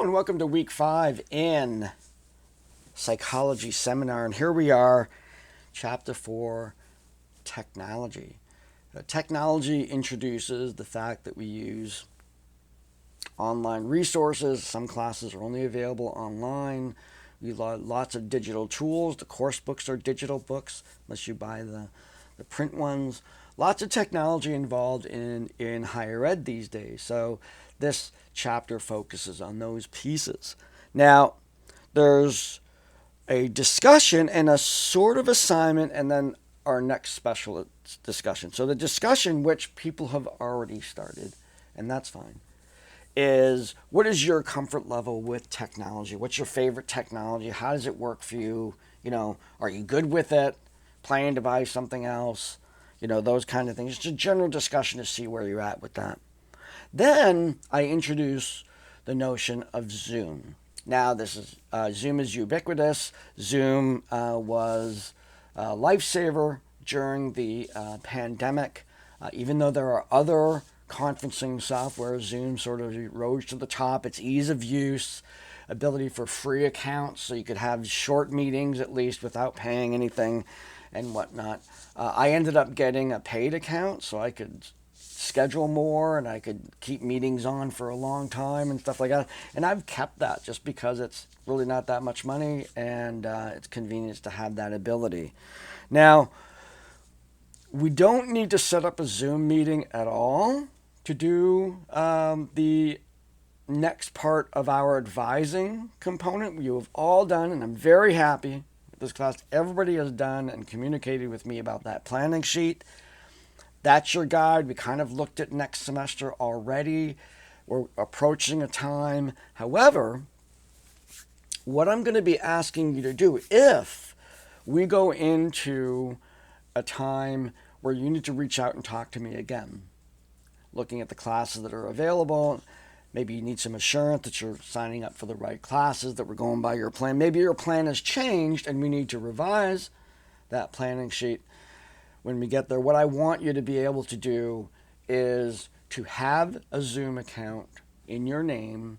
and welcome to week 5 in psychology seminar. And here we are, chapter 4, technology. Technology introduces the fact that we use online resources. Some classes are only available online. We use lots of digital tools. The course books are digital books, unless you buy the print ones. Lots of technology involved in higher ed these days. So this chapter focuses on those pieces. Now, there's a discussion and a sort of assignment, and then our next special discussion. So the discussion, which people have already started, and that's fine, is what is your comfort level with technology? What's your favorite technology? How does it work for you? Are you good with it? Planning to buy something else? Those kind of things. It's a general discussion to see where you're at with that. Then I introduce the notion of Zoom. Now, Zoom is ubiquitous. Zoom was a lifesaver during the pandemic. Even though there are other conferencing software, Zoom sort of rose to the top. Its ease of use, ability for free accounts, so you could have short meetings at least without paying anything and whatnot. I ended up getting a paid account so I could schedule more and I could keep meetings on for a long time and stuff like that. And I've kept that just because it's really not that much money and it's convenient to have that ability. Now, we don't need to set up a Zoom meeting at all to do the next part of our advising component. You have all done, and I'm very happy with this class. Everybody has done and communicated with me about that planning sheet. That's your guide. We kind of looked at next semester already. We're approaching a time. However, what I'm going to be asking you to do, if we go into a time where you need to reach out and talk to me again, looking at the classes that are available, maybe you need some assurance that you're signing up for the right classes, that we're going by your plan. Maybe your plan has changed and we need to revise that planning sheet. When we get there, what I want you to be able to do is to have a Zoom account in your name,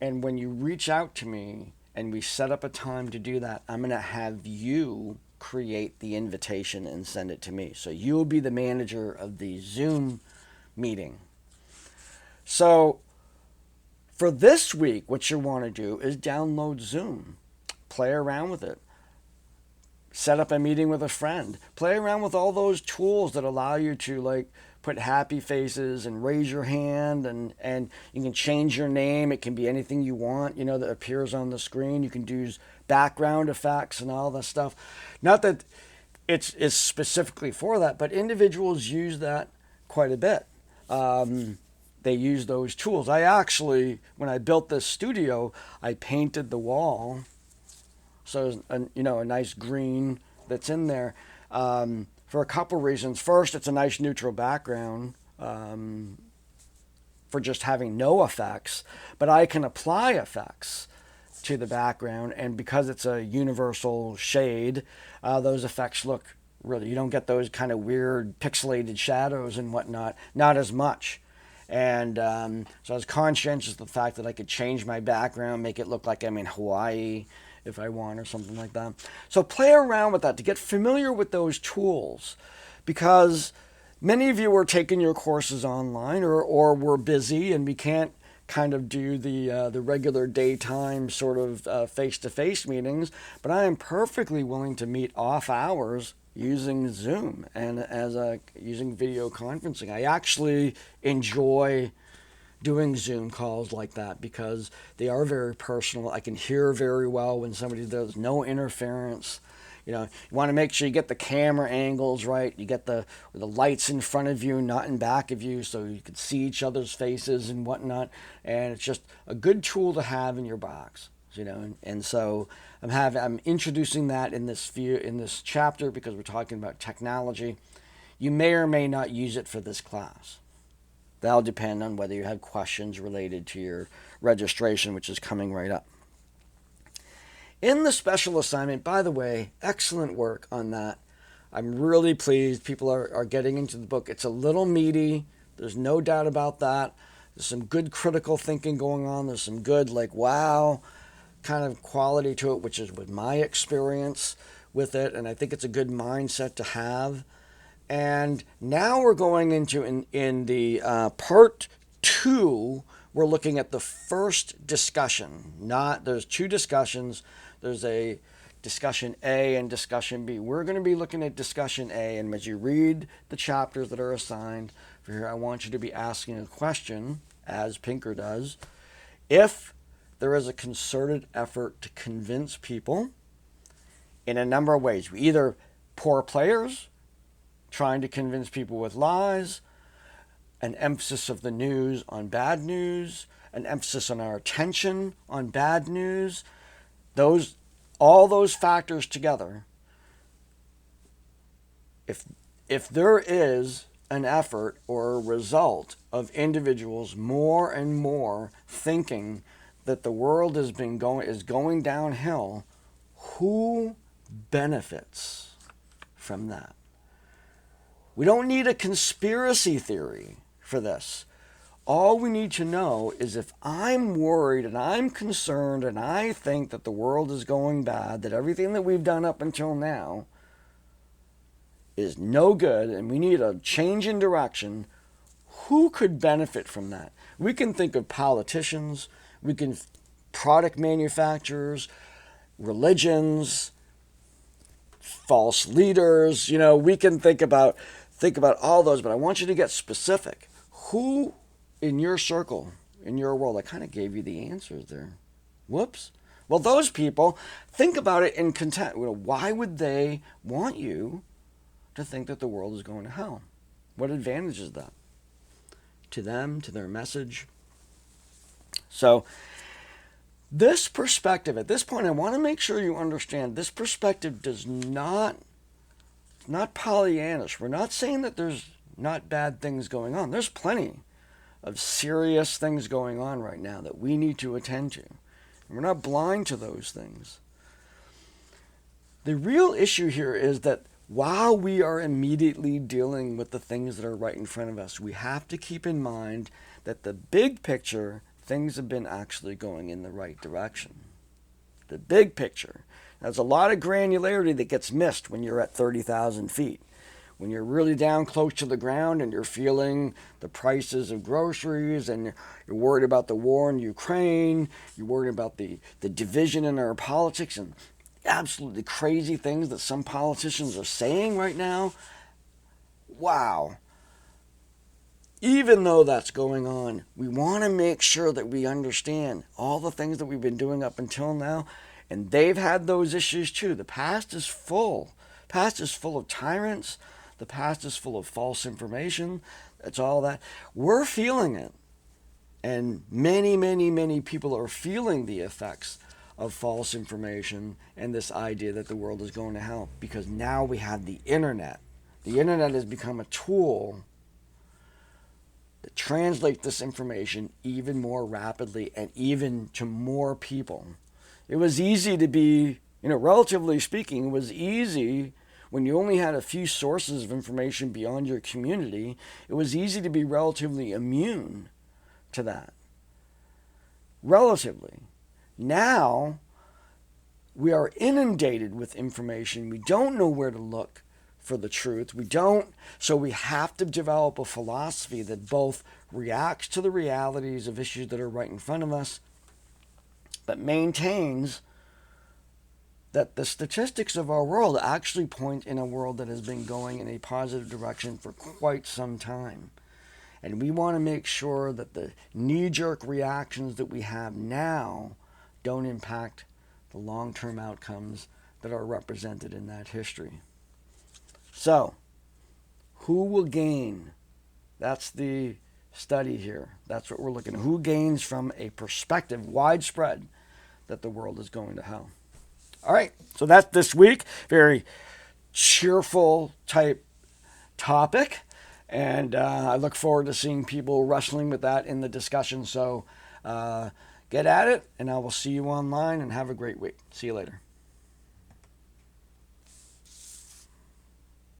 and when you reach out to me and we set up a time to do that, I'm going to have you create the invitation and send it to me. So you'll be the manager of the Zoom meeting. So for this week, what you want to do is download Zoom, play around with it. Set up a meeting with a friend. Play around with all those tools that allow you to put happy faces and raise your hand, and you can change your name. It can be anything you want, that appears on the screen. You can do background effects and all that stuff. Not that it's specifically for that, but individuals use that quite a bit. They use those tools. I actually, when I built this studio, I painted the wall. So, a nice green that's in there for a couple reasons. First, it's a nice neutral background for just having no effects, but I can apply effects to the background, and because it's a universal shade, those effects look really, you don't get those kind of weird pixelated shadows and whatnot, not as much. And so I was conscientious of the fact that I could change my background, make it look like I'm in Hawaii, if I want, or something like that. So play around with that to get familiar with those tools, because many of you are taking your courses online or we're busy and we can't kind of do the regular daytime sort of face-to-face meetings, but I am perfectly willing to meet off hours using Zoom and using video conferencing. I actually enjoy doing Zoom calls like that because they are very personal. I can hear very well when somebody does, no interference. You want to make sure you get the camera angles right. You get the lights in front of you, not in back of you, so you can see each other's faces and whatnot. And it's just a good tool to have in your box. And so I'm introducing that in this chapter because we're talking about technology. You may or may not use it for this class. That'll depend on whether you have questions related to your registration, which is coming right up. In the special assignment, by the way, excellent work on that. I'm really pleased. People are getting into the book. It's a little meaty. There's no doubt about that. There's some good critical thinking going on. There's some good, like, wow kind of quality to it, which is with my experience with it. And I think it's a good mindset to have. And now we're going into, in the part 2, we're looking at the first discussion. There's 2 discussions. There's a discussion A and discussion B. We're going to be looking at discussion A, and as you read the chapters that are assigned for here, I want you to be asking a question, as Pinker does. If there is a concerted effort to convince people in a number of ways, either poor players trying to convince people with lies, an emphasis of the news on bad news, an emphasis on our attention on bad news, all those factors together, if there is an effort or a result of individuals more and more thinking that the world is going downhill, who benefits from that? We don't need a conspiracy theory for this. All we need to know is if I'm worried and I'm concerned and I think that the world is going bad, that everything that we've done up until now is no good and we need a change in direction, who could benefit from that? We can think of politicians, product manufacturers, religions, false leaders, we can think about all those, but I want you to get specific. Who in your circle, in your world? I kind of gave you the answers there. Whoops. Well, those people, think about it in content. Why would they want you to think that the world is going to hell? What advantage is that to them, to their message? So this perspective, at this point, I want to make sure you understand this perspective does not Pollyannish. We're not saying that there's not bad things going on. There's plenty of serious things going on right now that we need to attend to. And we're not blind to those things. The real issue here is that while we are immediately dealing with the things that are right in front of us, we have to keep in mind that the big picture, things have been actually going in the right direction. The big picture. There's a lot of granularity that gets missed when you're at 30,000 feet. When you're really down close to the ground and you're feeling the prices of groceries and you're worried about the war in Ukraine, you're worried about the division in our politics and absolutely crazy things that some politicians are saying right now. Wow. Even though that's going on, we want to make sure that we understand all the things that we've been doing up until now. And they've had those issues too. The past is full. The past is full of tyrants. The past is full of false information. It's all that. We're feeling it. And many, many, many people are feeling the effects of false information and this idea that the world is going to hell. Because now we have the internet. The internet has become a tool that translates this information even more rapidly and even to more people. It was easy to be, relatively speaking, it was easy when you only had a few sources of information beyond your community. It was easy to be relatively immune to that. Relatively. Now, we are inundated with information. We don't know where to look for the truth. So we have to develop a philosophy that both reacts to the realities of issues that are right in front of us, but maintains that the statistics of our world actually point in a world that has been going in a positive direction for quite some time. And we want to make sure that the knee-jerk reactions that we have now don't impact the long-term outcomes that are represented in that history. So, who will gain? That's the study here. That's what we're looking at. Who gains from a perspective, widespread, that the world is going to hell? All right, so that's this week. Very cheerful type topic. And I look forward to seeing people wrestling with that in the discussion. So get at it, and I will see you online, and have a great week. See you later.